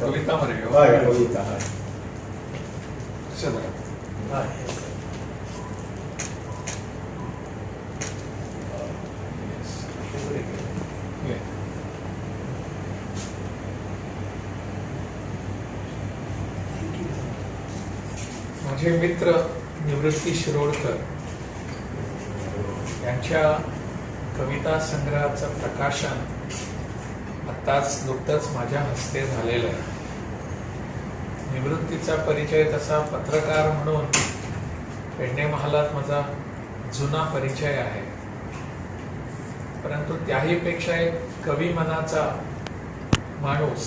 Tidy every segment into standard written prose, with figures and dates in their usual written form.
कविता मरे कविता माझे मित्र निवृत्ती शिरोडकर यांच्या कविता संग्रहाचं प्रकाशन आत्ताच नुकतंच माझ्या हस्ते झालेलं आहे. निवृत्तीचा परिचय तसा पत्रकार म्हणून पेडणे महालात माझा जुना परिचय आहे, परंतु त्याही पेक्षा एक कवी मनाचा माणूस,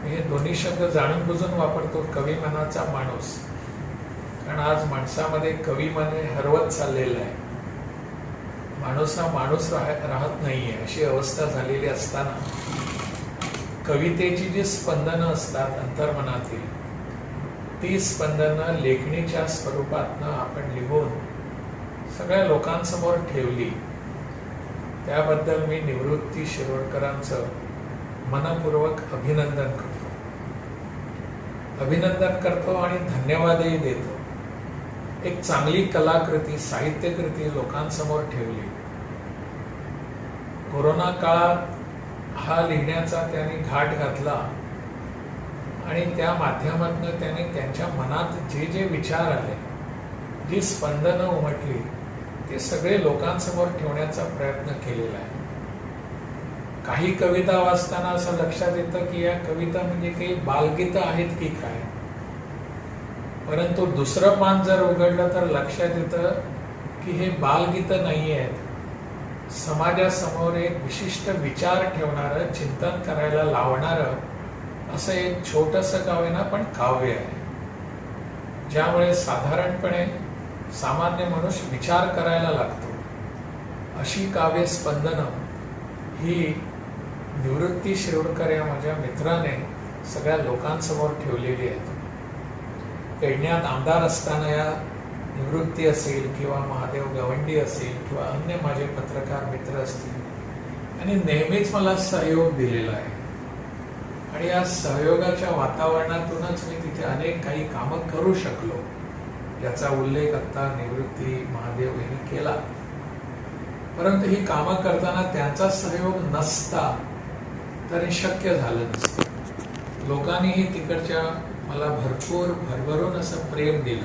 हे दोन्ही शब्द जाणून बुजून वापरतो. कवी मनाचा माणूस, कारण आज माणसामध्ये कवी मन हरवत चाललेलं आहे. माणूस हा माणूस राहत नाहीये अशी अवस्था झालेली असताना कवितेची जी स्पंदनं असतात अंतर्मनातील, ती स्पंदनं लेखणीच्या स्वरूपातनं आपण लिहून सगळ्या लोकांसमोर ठेवली. त्याबद्दल मी निवृत्ती शिरोडकरांचं मनपूर्वक अभिनंदन करतो आणि धन्यवादही देतो. एक चांगली कलाकृती, साहित्यकृती लोकांसमोर ठेवली. कोरोना काळात हा लिहिण्याचा त्यांनी घाट घातला आणि त्या माध्यमातून त्यांनी त्यांच्या मनात जे जे विचार आले, जी स्पंदनं उमटली, ते सगळे लोकांसमोर ठेवण्याचा प्रयत्न केलेला आहे. काही कविता वाचताना असं लक्षात येतं की या कविता म्हणजे काही बालगीतं आहेत की काय, परंतु दुसरं पान जर उघडलं तर लक्षात येतं की हे बालगीतं नाही आहेत. समाजासमोर एक विशिष्ट विचार ठेवणारं, चिंतन करायला लावणारं असं एक छोटंसं काव्य ना पण काव्य आहे, ज्यामुळे साधारणपणे सामान्य मनुष्य विचार करायला लागतो. अशी काव्य स्पंदनं ही निवृत्ती शिरोडकर या माझ्या मित्राने सगळ्या लोकांसमोर ठेवलेली आहेत. पेडण्यात आमदार असताना या निवृत्ती असेल किंवा महादेव गवंडी असेल किंवा अन्य माझे पत्रकार मित्र असतील, आणि नेहमीच मला सहयोग दिलेला आहे. आणि या सहयोगाच्या वातावरणातूनच मी तिथे अनेक काही कामं करू शकलो, याचा उल्लेख आता निवृत्ती महादेव यांनी केला. परंतु ही कामं करताना त्यांचा सहयोग नसता तर हे शक्य झालं नसतं. लोकांनीही तिकडच्या मला भरपूर भरभरून असं प्रेम दिलं,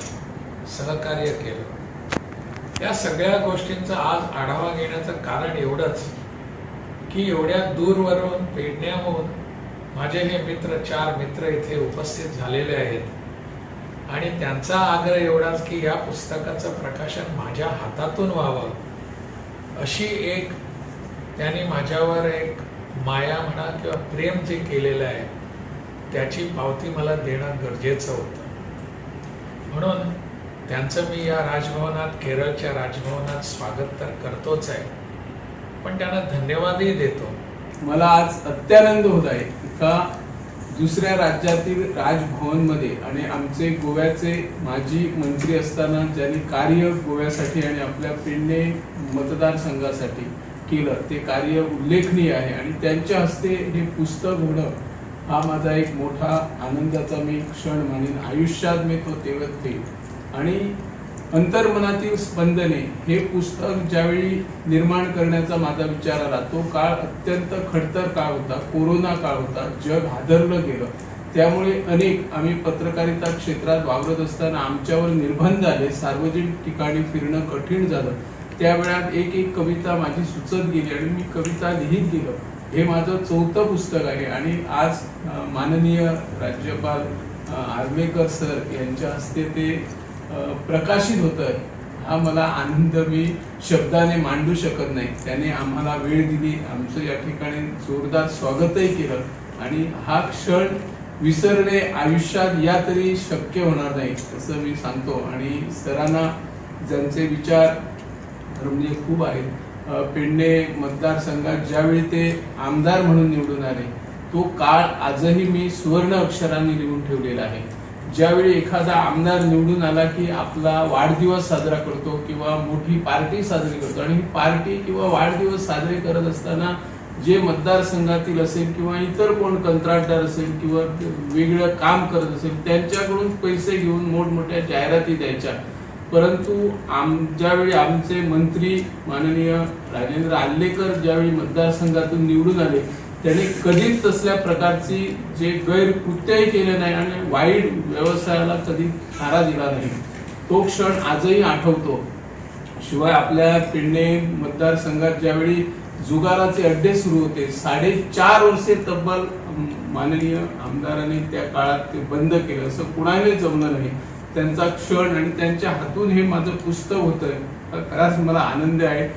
सहकार्य केलं. या सगळ्या गोष्टींचा आज आढावा घेण्याचं कारण एवढंच की एवढ्या दूरवरून, पेडण्याहून माझे हे मित्र, 4 मित्र इथे उपस्थित झालेले आहेत आणि त्यांचा आग्रह एवढाच की या पुस्तकाचं प्रकाशन माझ्या हातातून व्हावं, अशी एक त्यांनी माझ्यावर एक माया म्हणा किंवा प्रेम जे केलेलं आहे त्याची पावती मला देणं गरजेचं होतं. म्हणून त्यांचं मी या राजभवनात, केरळच्या राजभवनात स्वागत तर करतोच आहे, पण त्यांना धन्यवादही देतो. मला आज अत्यानंद होत आहे का दुसऱ्या राज्यातील राजभवनमध्ये आणि आमचे गोव्याचे माजी मंत्री असताना ज्यांनी कार्य गोव्यासाठी आणि आपल्या पेडणे मतदारसंघासाठी केलं ते कार्य उल्लेखनीय आहे आणि त्यांच्या हस्ते हे पुस्तक होणं हा माझा एक मोठा आनंदाचा मी क्षण मानेन. आयुष्यात मी तो तेवत ठेवीन. आणि अंतर्मनातील स्पंदने हे पुस्तक ज्यावेळी निर्माण करण्याचा माझा विचार आला, तो काळ अत्यंत खडतर काळ होता, कोरोना काळ होता, जग हादरलं गेलं. त्यामुळे आम्ही पत्रकारिता क्षेत्रात वावरत असताना आमच्यावर निर्बंध आले, सार्वजनिक ठिकाणी फिरणं कठीण झालं. त्यावेळात एक कविता माझी सुचत गेली आणि मी कविता लिहित गेलो. हे माझं 4थं पुस्तक आहे आणि आज माननीय राज्यपाल आर्वेकर सर यांच्या हस्ते ते प्रकाशित होतं. हा मला आनंद मी शब्दाने मांडू शकत नाही. त्याने आम्हाला वेळ दिली, आमचं या ठिकाणी जोरदार स्वागतही केलं आणि हा क्षण विसरणे आयुष्यात या तरी शक्य होणार नाही असं मी सांगतो. आणि सरांना ज्यांचे विचार म्हणजे खूप आहेत, पेडणे मतदारसंघात ज्यावेळी ते आमदार म्हणून निवडून आले, तो काळ आजही मी सुवर्ण अक्षरांनी लिहून ठेवलेला आहे. ज्यावेळी एखादा आमदार निवडून आला की आपला वाढदिवस साजरा करतो किंवा मोठी पार्टी साजरी करतो, आणि ही पार्टी किंवा वाढदिवस साजरे करत असताना जे मतदारसंघातील असेल किंवा इतर कोण कंत्राटदार असेल किंवा वेगळं काम करत असेल त्यांच्याकडून पैसे घेऊन मोठमोठ्या जाहिराती द्यायच्या. परंतु ज्यावेळी आमचे मंत्री माननीय राजेंद्र आल्लेकर ज्यावेळी मतदारसंघातून निवडून आले, त्याने कधीच तसल्या प्रकारची जे गैरकृत्यही केले नाही आणि वाईट व्यवसायाला कधी थारा दिला नाही. तो क्षण आजही आठवतो. शिवाय आपल्या पेडणे मतदारसंघात ज्यावेळी जुगाराचे अड्डे सुरू होते, 4.5 वर्षे तब्बल माननीय आमदारांनी त्या काळात ते बंद केलं, असं कुणाने जमलं नाही. त्यांचा क्षण आणि त्यांच्या हातून हे माझं पुस्तक होतंय, खराच मला आनंद आहे.